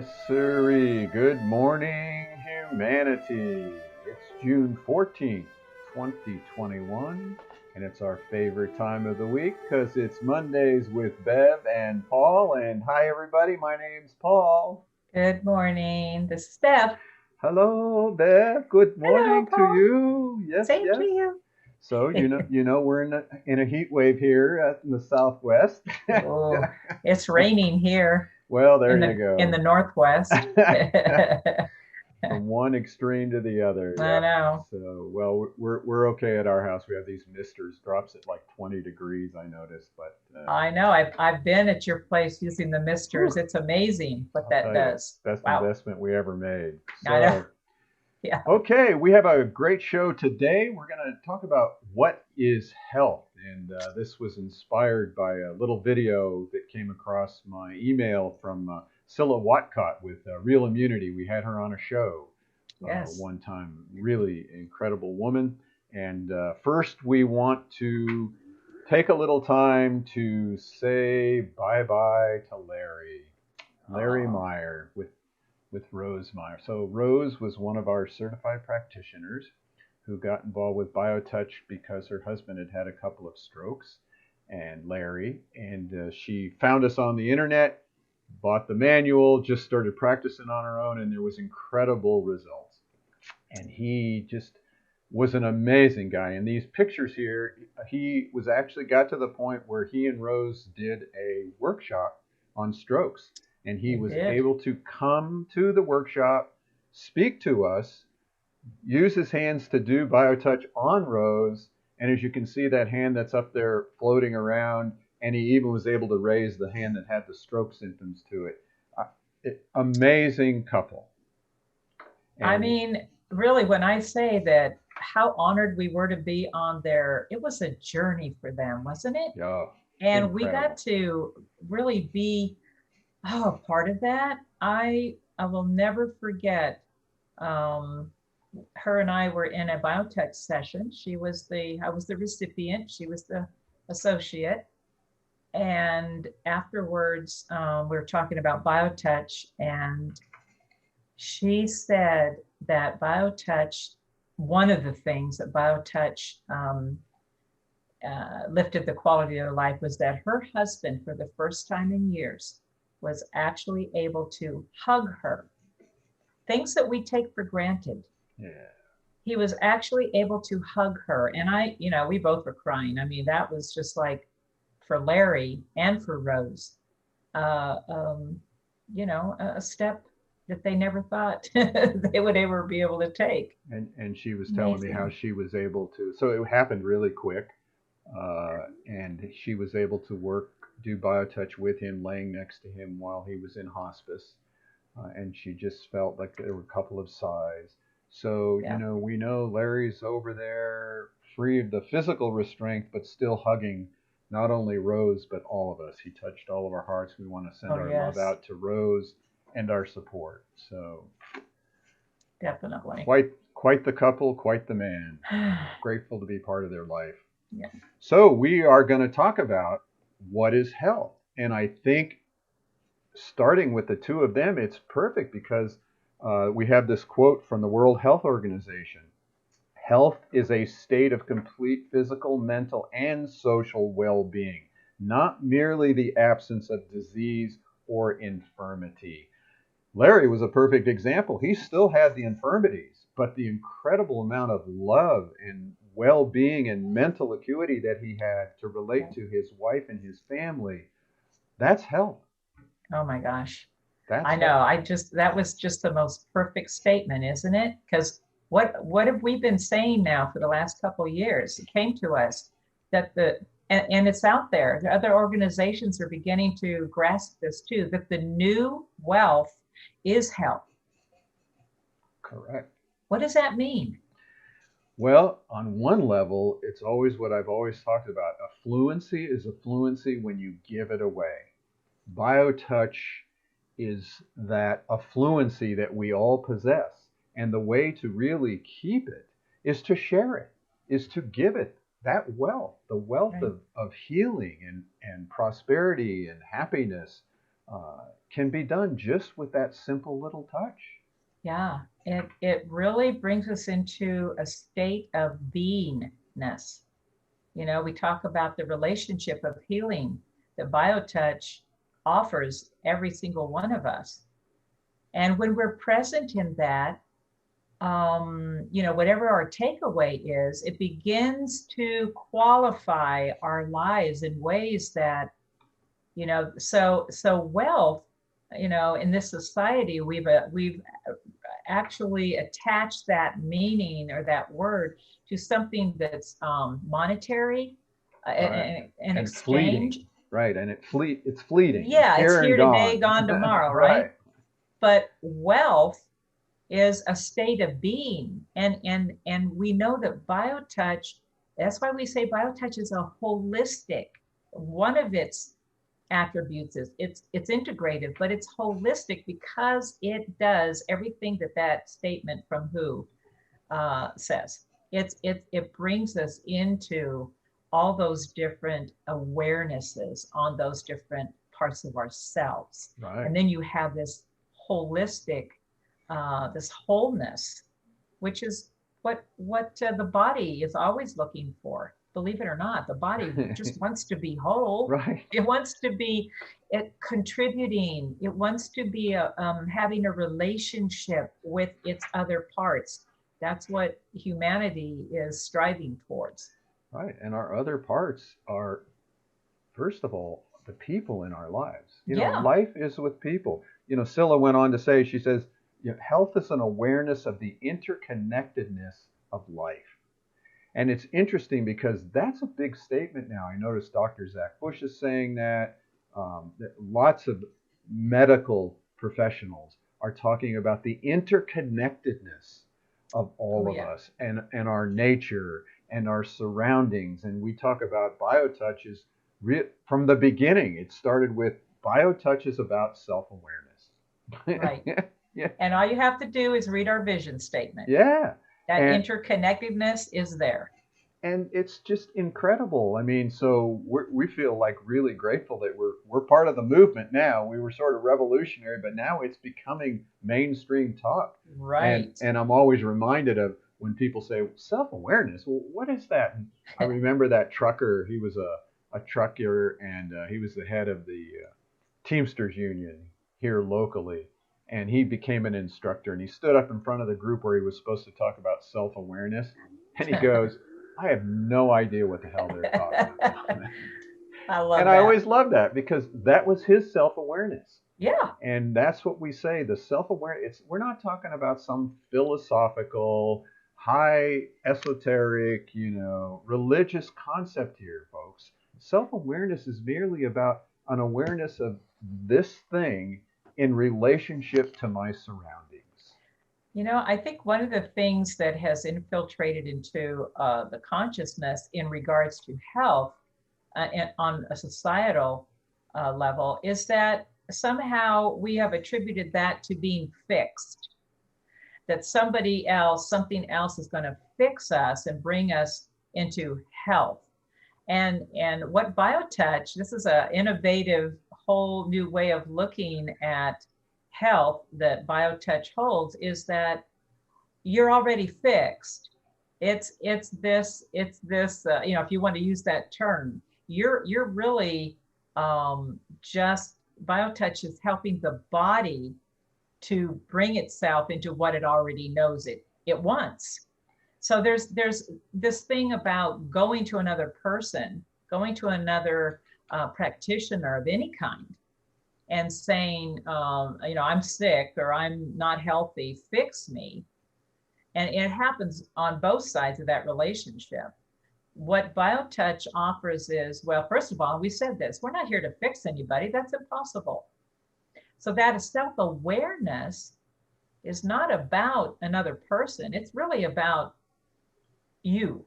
Yes, sirree. Good morning, humanity. It's June 14th, 2021, and it's our favorite time of the week because it's Mondays with Bev and Paul. And hi, everybody. My name's Paul. Good morning. This is Bev. Hello, Bev. Good Hello, morning to Paul. you. Yes, Same to yes. you. So we're in a heat wave here in the Southwest. Oh, it's raining here Well, in there you the go. Northwest. I From one extreme to the other. Yep. know. So, well, we're okay at our house. We have these misters, drops at like 20 degrees. I noticed, but I know. I've been at your place using the misters. whew, It's amazing what I'll that tell you, does. best Wow. investment we ever made. I know. So, Yeah. okay, we have a great show today. We're going to talk about what is health, and this was inspired by a little video that came across my email from Scylla Watcott with Real Immunity. We had her on a show Yes. one time. Really incredible woman. And first, we want to take a little time to say bye bye to Larry Oh, Meyer with Rose Meyer. So Rose was one of our certified practitioners who got involved with BioTouch because her husband had had a couple of strokes, and Larry, and she found us on the internet, bought the manual, just started practicing on her own, and there was incredible results. And he just was an amazing guy. In these pictures here, he was actually got to the point where he and Rose did a workshop on strokes, and he they was did. able to come to the workshop, speak to us, use his hands to do BioTouch on Rose, and as you can see, that hand that's up there floating around, and he even was able to raise the hand that had the stroke symptoms to it. Amazing couple. I And mean, really, when I say that, how honored we were to be on there, it was a journey for them, wasn't it? yeah, And we got incredible. to really be part of that. I will never forget. Um, Her and I were in a biotech session. I was the recipient. She was the associate. And afterwards, we were talking about biotouch, and she said that biotouch, one of the things that biotouch lifted the quality of their life was that her husband, for the first time in years, was actually able to hug her. Things that we take for granted. Yeah. He was actually able to hug her. And we both were crying. I mean, that was just like for Larry and for Rose, uh, um, a step that they never thought they would ever be able to take. And she was telling me how Amazing. she was able to. So it happened really quick, and she was able to do BioTouch with him, laying next to him while he was in hospice, and she just felt like there were a couple of sighs. So Yeah. we know Larry's over there, free of the physical restraint, but still hugging not only Rose but all of us. He touched all of our hearts. We want to send Oh, our love yes, out to Rose and our support. So definitely. quite the couple, quite the man. Grateful to be part of their life. Yeah. So we are going to talk about what is health, and I think starting with the two of them, it's perfect because we have this quote from the World Health Organization. Health is a state of complete physical, mental, and social well being, not merely the absence of disease or infirmity. Larry was a perfect example. He still had the infirmities, but the incredible amount of love and well being and mental acuity that he had to relate Yeah. to his wife and his family, that's health. Oh my gosh. That's I know. health. That was just the most perfect statement, isn't it? Because what have we been saying now for the last couple of years? It came to us that and it's out there. The other organizations are beginning to grasp this too, that the new wealth is health. Correct. What does that mean? Well, on one level, it's always what I've always talked about. Affluency is affluency when you give it away. BioTouch is that affluency that we all possess. And the way to really keep it is to share it, is to give it that wealth, the wealth Right. of healing and prosperity and happiness. can be done just with that simple little touch. Yeah, it really brings us into a state of beingness. You know, we talk about the relationship of healing that BioTouch offers every single one of us. And when we're present in that, you know, whatever our takeaway is, it begins to qualify our lives in ways that, you know, so wealth, you know, in this society, we've actually attached that meaning or that word to something that's monetary, Right. an And fleeting. exchange. Right. And it's fleeting. It's Yeah, it's here and here today, gone. gone tomorrow, right? Right. But wealth is a state of being, and we know that BioTouch. That's why we say BioTouch is a holistic. One of its attributes is it's integrative, but it's holistic because it does everything that that statement from who says. It brings us into all those different awarenesses on those different parts of ourselves, Right. and then you have this holistic, this wholeness, which is what the body is always looking for. Believe it or not, the body just wants to be whole. Right. It wants to be contributing. It wants to be having a relationship with its other parts. That's what humanity is striving towards. Right. And our other parts are, first of all, the people in our lives. Yeah. Life is with people. Scylla went on to say, she says, health is an awareness of the interconnectedness of life. And it's interesting because that's a big statement now. I noticed Dr. Zach Bush is saying that lots of medical professionals are talking about the interconnectedness of all Oh of yeah. us and our nature and our surroundings. And we talk about BioTouch is from the beginning. It started with BioTouch is about self-awareness. Right. Yeah. And all you have to do is read our vision statement. Yeah. That And interconnectedness is there. and it's just incredible. I mean, so we feel like really grateful that we're part of the movement now. We were sort of revolutionary, but now it's becoming mainstream talk. And Right. and I'm always reminded of when people say self awareness. Well, what is that? And I remember that trucker. He was a trucker, and he was the head of the Teamsters Union here locally. And he became an instructor, and he stood up in front of the group where he was supposed to talk about self awareness, and he goes, I have no idea what the hell they're talking about. I And love I that. always loved that because that was his self awareness. Yeah. And that's what we say, the self awareness. We're not talking about some philosophical, high esoteric, religious concept here, folks. Self awareness is merely about an awareness of this thing in relationship to my surroundings. You know, I think one of the things that has infiltrated into the consciousness in regards to health and on a societal level is that somehow we have attributed that to being fixed, that somebody else, something else is going to fix us and bring us into health. And what BioTouch, this is an innovative whole new way of looking at health that BioTouch holds, is that you're already fixed. It's this you know, if you want to use that term, you're really just BioTouch is helping the body to bring itself into what it already knows it wants. So there's this thing about going to another person, going to another practitioner of any kind, and saying, you know, I'm sick or I'm not healthy, fix me. And it happens on both sides of that relationship. What BioTouch offers is, well, first of all, we said this, we're not here to fix anybody. That's impossible. So that self-awareness is not about another person. It's really about you,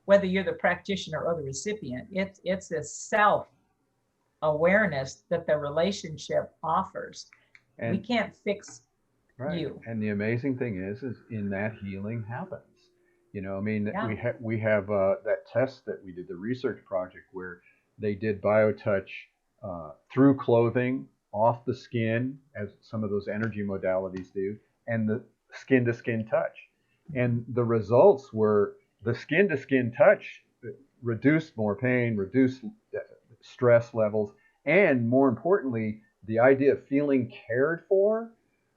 whether you're the practitioner or the recipient. It's this self-awareness that the relationship offers. We And can't fix right. you. And the amazing thing is in that healing happens. I mean, Yeah. we have that test that we did, the research project where they did BioTouch through clothing, off the skin, as some of those energy modalities do, and the skin to skin touch. And the results were the skin to skin touch reduced more pain, reduced stress levels, and more importantly, the idea of feeling cared for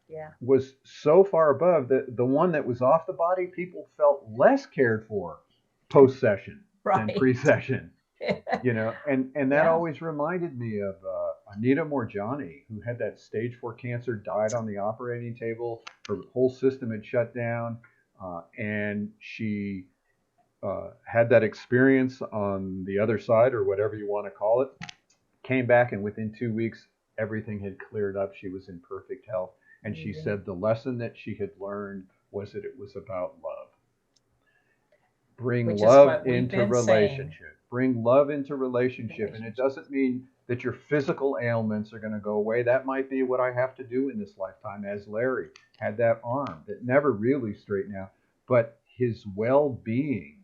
Yeah. was so far above that the one that was off the body, people felt less cared for post session than Right. pre-session. And that Yeah. always reminded me of Anita Morjani, who had that stage 4 cancer, died on the operating table. Her whole system had shut down, and she had that experience on the other side, or whatever you want to call it. Came back, and within 2 weeks, everything had cleared up. She was in perfect health. And she said the lesson that she had learned was that it was about love. Bring Which is love what we've into been relationship. saying. Bring love into relationship. And it doesn't mean that your physical ailments are going to go away. That might be what I have to do in this lifetime, as Larry had that arm that never really straightened out. But his well-being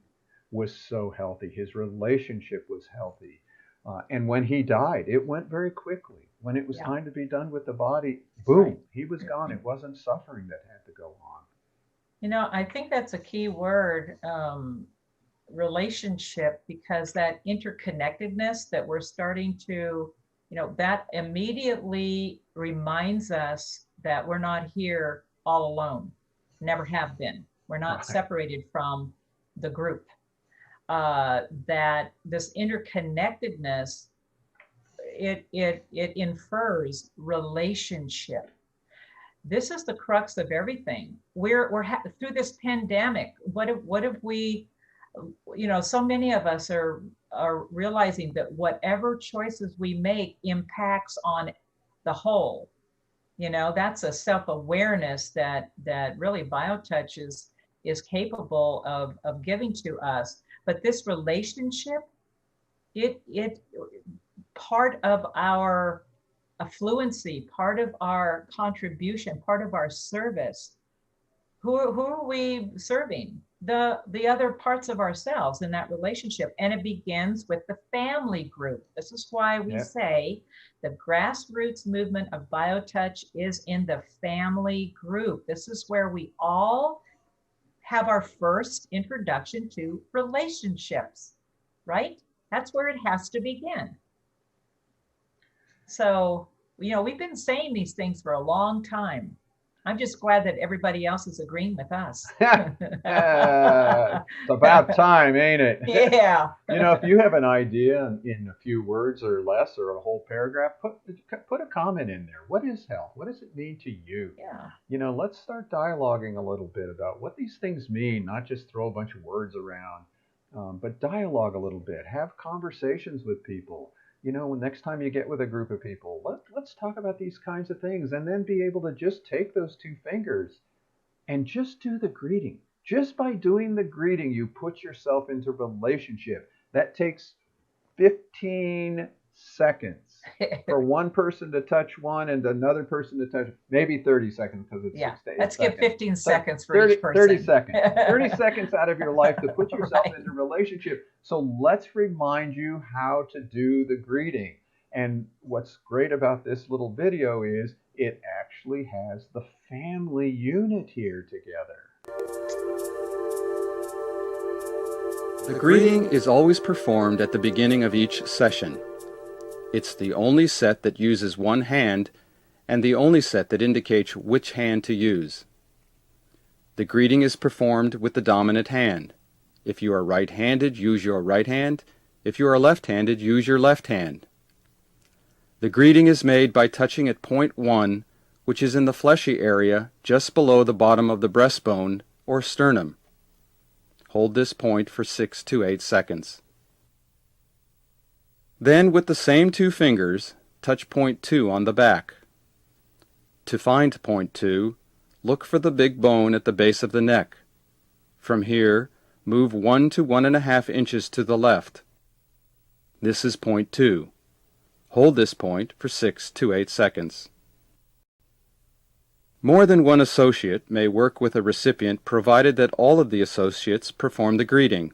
was so healthy. His relationship was healthy. And when he died, it went very quickly. When it was time to be done with the body, boom, he was gone. It wasn't suffering that had to go on. I think that's a key word, relationship, because that interconnectedness that we're starting to, that immediately reminds us that we're not here all alone, never have been. We're not separated from the group. That this interconnectedness, it infers relationship. This is the crux of everything. We're through this pandemic. What have we? So many of us are realizing that whatever choices we make impacts on the whole. That's a self-awareness that really BioTouch is capable of giving to us. But this relationship, it part of our affluency, part of our contribution, part of our service. Who are we serving? The other parts of ourselves in that relationship. And it begins with the family group. This is why we say the grassroots movement of BioTouch is in the family group. This is where we all have our first introduction to relationships, right? That's where it has to begin. So, we've been saying these things for a long time. I'm just glad that everybody else is agreeing with us. It's about time, ain't it? Yeah. If you have an idea in a few words or less, or a whole paragraph, put a comment in there. What is health? What does it mean to you? Yeah. Let's start dialoguing a little bit about what these things mean, not just throw a bunch of words around, but dialogue a little bit. Have conversations with people. Next time you get with a group of people, let's talk about these kinds of things, and then be able to just take those two fingers and just do the greeting. Just by doing the greeting, you put yourself into relationship. That takes 15 seconds for one person to touch one and another person to touch, maybe 30 seconds, because it's 6 to 8 let's seconds. give 15 seconds for 30, each person. 30 seconds. 30 seconds out of your life to put yourself into relationship. So let's remind you how to do the greeting. And what's great about this little video is it actually has the family unit here together. The greeting is always performed at the beginning of each session. It's the only set that uses one hand, and the only set that indicates which hand to use. The greeting is performed with the dominant hand. If you are right-handed, use your right hand. If you are left-handed, use your left hand. The greeting is made by touching at point 1, which is in the fleshy area just below the bottom of the breastbone or sternum. Hold this point for 6 to 8 seconds. Then, with the same two fingers, touch point 2 on the back. To find point 2, look for the big bone at the base of the neck. From here, move 1 to 1.5 inches to the left. This is point 2. Hold this point for 6 to 8 seconds. More than one associate may work with a recipient, provided that all of the associates perform the greeting.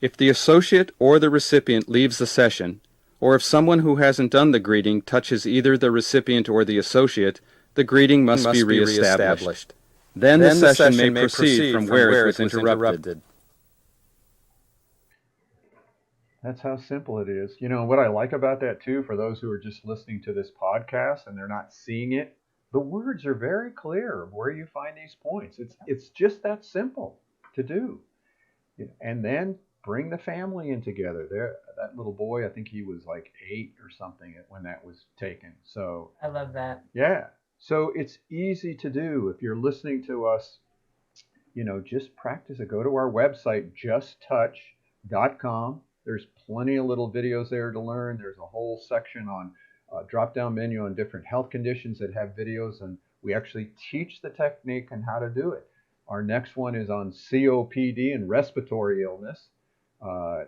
If the associate or the recipient leaves the session, or if someone who hasn't done the greeting touches either the recipient or the associate, the greeting must be reestablished. Then the session may proceed from where it was interrupted. That's how simple it is. You know, what I like about that too, for those who are just listening to this podcast and they're not seeing it, the words are very clear of where you find these points. It's just that simple to do. And then bring the family in together. There, that little boy, I think he was like 8 or something when that was taken. So I love that. Yeah. So it's easy to do. If you're listening to us, you know, just practice it. Go to our website, justtouch.com. There's plenty of little videos there to learn. There's a whole section on drop-down menu on different health conditions that have videos, and we actually teach the technique and how to do it. Our next one is on COPD and respiratory illness.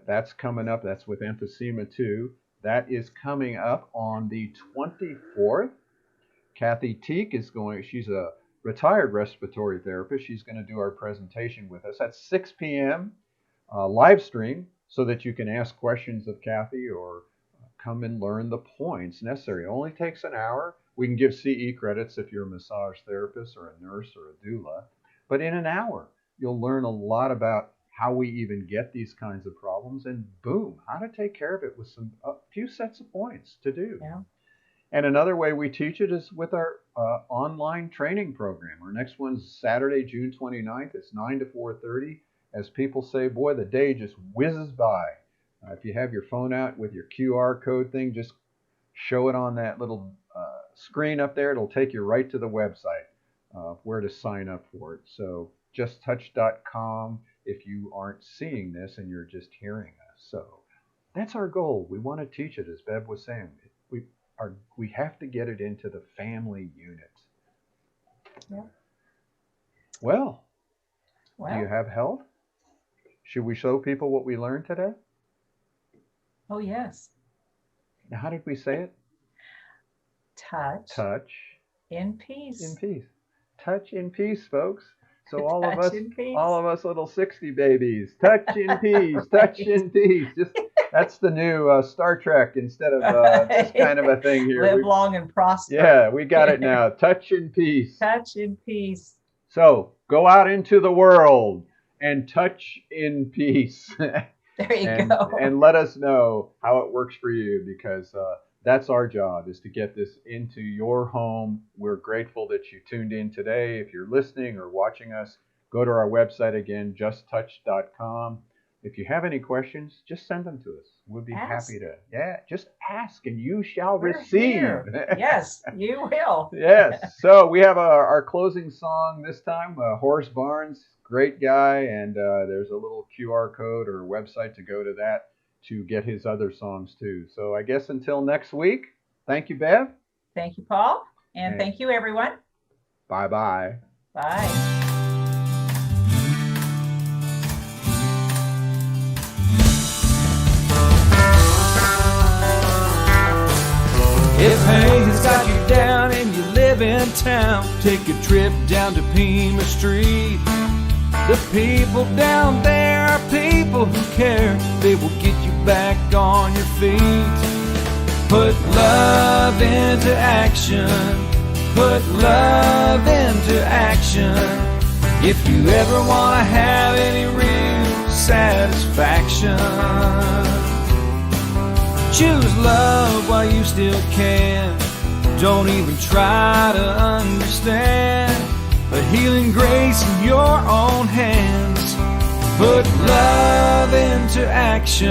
That's coming up. That's with emphysema too. That is coming up on the 24th. Kathy Teak is going. She's a retired respiratory therapist. She's going to do our presentation with us at 6 p.m. Live stream, so that you can ask questions of Kathy or come and learn the points necessary. It only takes an hour. We can give CE credits if you're a massage therapist or a nurse or a doula. But in an hour, you'll learn a lot about how we even get these kinds of problems, and boom, how to take care of it with a few sets of points to do. Yeah. And another way we teach it is with our online training program. Our next one's Saturday, June 29th. It's 9 to 4:30. As people say, boy, the day just whizzes by. If you have your phone out with your QR code thing, just show it on that little screen up there. It'll take you right to the website where to sign up for it. So justtouch.com if you aren't seeing this and you're just hearing us. So that's our goal. We want to teach it, as Bev was saying. We have to get it into the family unit. Yeah. Well, do you have health? Should we show people what we learned today? Oh, yes. Now, how did we say it? Touch. In peace. In peace. Touch in peace, folks. So all of us little 60 babies, touch in peace, touch in peace. Just that's the new Star Trek instead of this kind of a thing here. Live long and prosper. Yeah, we got it now. Touch in peace. Touch in peace. So go out into the world and touch in peace. There you go. And let us know how it works for you, because that's our job, is to get this into your home. We're grateful that you tuned in today. If you're listening or watching us, go to our website again, justtouch.com. If you have any questions, just send them to us. We'll be happy to. Yeah, just ask and you shall receive. Yes, you will. Yes. So we have our closing song this time, Horace Barnes, great guy. And there's a little QR code or website to go to that to get his other songs too. So I guess until next week, thank you, Bev. Thank you, Paul. And thank you, everyone. Bye-bye. Bye. If pain has got you down and you live in town, take a trip down to Pima Street. The people down there are people who care. They will get you back on your feet. Put love into action. Put love into action. If you ever want to have any real satisfaction, choose love while you still can. Don't even try to understand. A healing grace in your own hands. Put love into action.